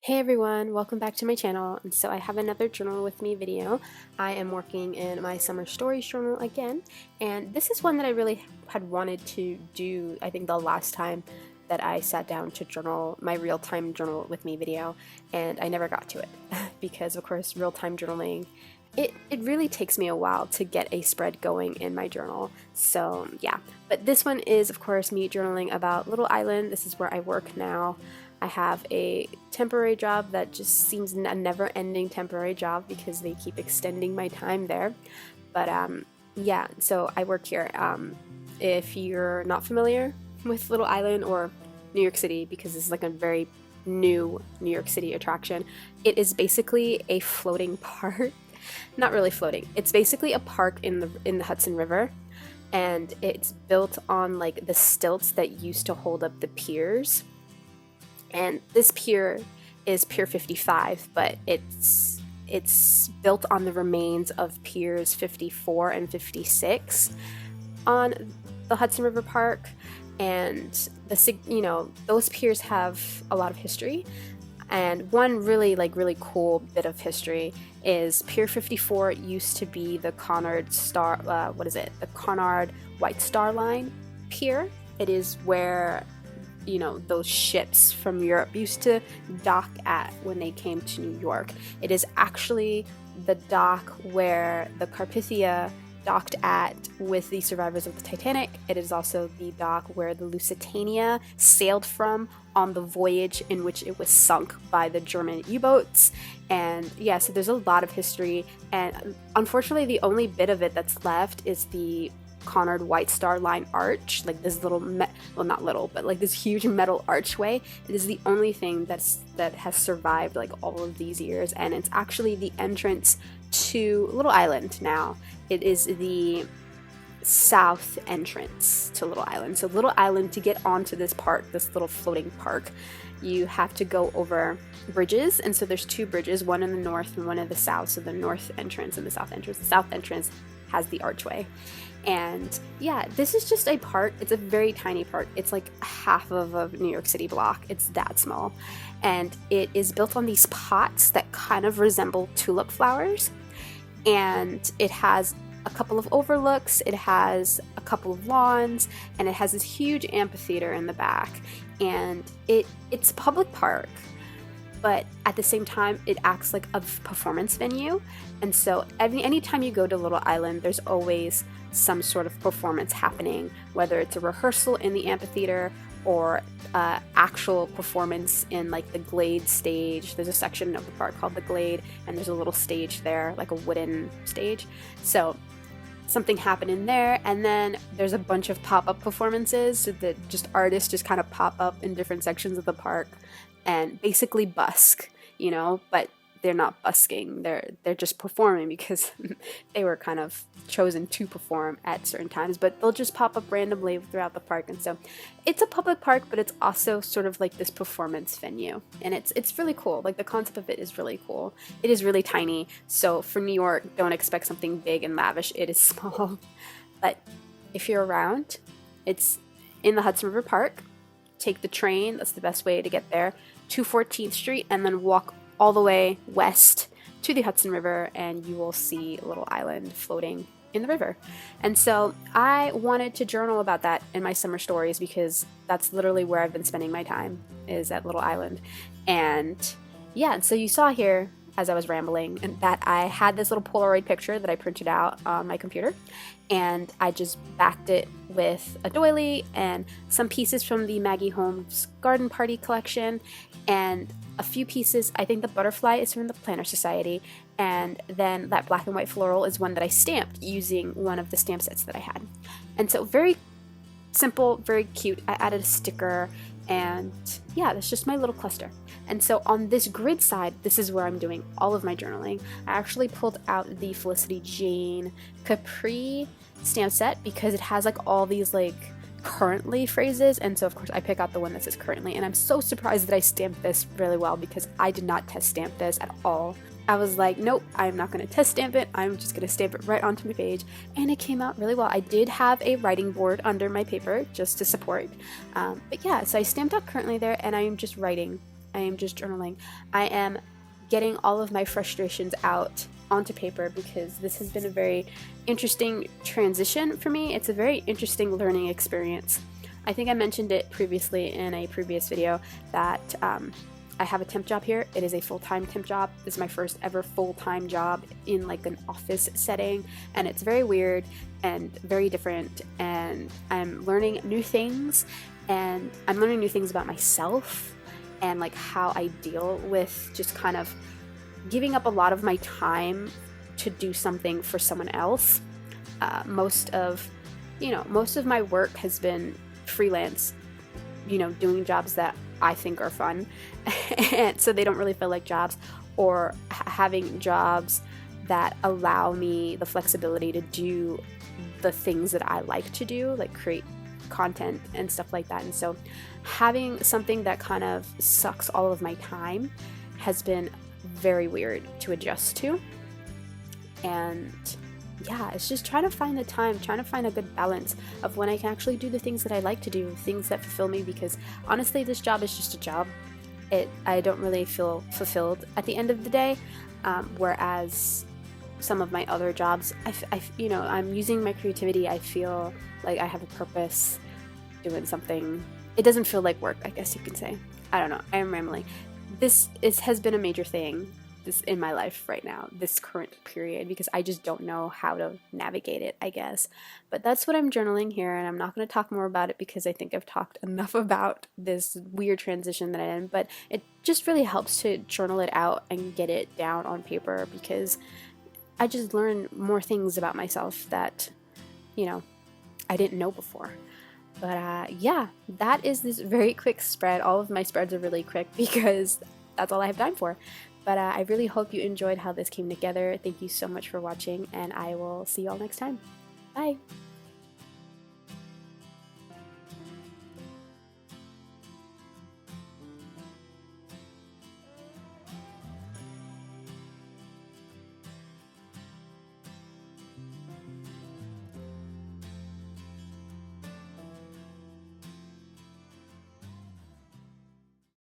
Hey everyone, welcome back to my channel. And so I have another journal with me video. I am working in my summer stories journal again, and this is one that I really had wanted to do. I think the last time that I sat down to journal my real-time journal with me video, and I never got to it because of course real-time journaling it really takes me a while to get a spread going in my journal. So yeah, but this one is of course me journaling about Little Island. This is where I work now. I have a temporary job that just seems a never-ending temporary job because they keep extending my time there. But yeah, so I work here. If you're not familiar with Little Island or New York City, because this is like a very new New York City attraction, it is basically a floating park. Not really floating. It's basically a park in the Hudson River, and it's built on like the stilts that used to hold up the piers. And this pier is Pier 55, but it's built on the remains of Piers 54 and 56 on the Hudson River Park. And those piers have a lot of history. And one really cool bit of history is Pier 54 used to be the Conard the Conard White Star Line pier. It is where those ships from Europe used to dock at when they came to New York. It is actually the dock where the Carpathia docked at with the survivors of the Titanic. It is also the dock where the Lusitania sailed from on the voyage in which it was sunk by the German U-boats. And yeah, so there's a lot of history, and unfortunately the only bit of it that's left is the Conard White Star Line arch, like this little well, not little, but like this huge metal archway. It is the only thing that has survived like all of these years, and it's actually the entrance to Little Island now. It is the south entrance to Little Island. So Little Island, to get onto this park, this little floating park, you have to go over bridges. And so there's two bridges, one in the north and one in the south. So the north entrance and the south entrance. The south entrance has the archway. And yeah, this is just a park. It's a very tiny park. It's like half of a New York City block. It's that small. And it is built on these pots that kind of resemble tulip flowers. And it has a couple of overlooks, it has a couple of lawns, and it has this huge amphitheater in the back. And it's a public park, but at the same time it acts like a performance venue. And so anytime you go to Little Island, there's always some sort of performance happening, whether it's a rehearsal in the amphitheater or actual performance in like the Glade stage. There's a section of the park called the Glade, and there's a little stage there, like a wooden stage. So something happened in there, and then there's a bunch of pop-up performances, so that just artists just kind of pop up in different sections of the park and basically busk, but they're not busking, they're just performing because they were kind of chosen to perform at certain times, but they'll just pop up randomly throughout the park. And so it's a public park, but it's also sort of like this performance venue, and it's really cool. Like the concept of it is really cool. It is really tiny, so for New York, don't expect something big and lavish. It is small. But if you're around, it's in the Hudson River Park. Take the train, that's the best way to get there, to 14th Street, and then walk all the way west to the Hudson River, and you will see Little Island floating in the river. And so I wanted to journal about that in my summer stories, because that's literally where I've been spending my time, is at Little Island. And yeah, so you saw here as I was rambling and that I had this little Polaroid picture that I printed out on my computer, and I just backed it with a doily and some pieces from the Maggie Holmes Garden Party collection, and a few pieces. I think the butterfly is from the Planner Society, and then that black and white floral is one that I stamped using one of the stamp sets that I had. And so very simple, very cute. I added a sticker, and yeah, that's just my little cluster. And so on this grid side, this is where I'm doing all of my journaling. I actually pulled out the Felicity Jane Capri stamp set because it has like all these like currently phrases, and so of course I pick out the one that says currently. And I'm so surprised that I stamped this really well, because I did not test stamp this at all. I was like, nope, I'm not going to test stamp it, I'm just going to stamp it right onto my page, and it came out really well. I did have a writing board under my paper just to support, but yeah, so I stamped out currently there, and I am just writing I am just journaling. I am getting all of my frustrations out onto paper because this has been a very interesting transition for me. It's a very interesting learning experience. I think I mentioned it previously in a previous video that I have a temp job here. It is a full-time temp job. This is my first ever full-time job in like an office setting, and it's very weird and very different, and I'm learning new things, and I'm learning new things about myself and like how I deal with just kind of giving up a lot of my time to do something for someone else. Most of my work has been freelance, doing jobs that I think are fun, and so they don't really feel like jobs, or having jobs that allow me the flexibility to do the things that I like to do, like create content and stuff like that. And so having something that kind of sucks all of my time has been very weird to adjust to. And yeah, it's just trying to find the time, trying to find a good balance of when I can actually do the things that I like to do, things that fulfill me, because honestly, this job is just a job. I don't really feel fulfilled at the end of the day, whereas some of my other jobs, I'm using my creativity. I feel like I have a purpose doing something. It doesn't feel like work, I guess you can say. I don't know, I am rambling. This has been a major thing in my life right now, this current period, because I just don't know how to navigate it, I guess. But that's what I'm journaling here, and I'm not going to talk more about it because I think I've talked enough about this weird transition that I'm in. But it just really helps to journal it out and get it down on paper, because I just learn more things about myself that, I didn't know before. But yeah, that is this very quick spread. All of my spreads are really quick because that's all I have time for. But I really hope you enjoyed how this came together. Thank you so much for watching, and I will see you all next time. Bye!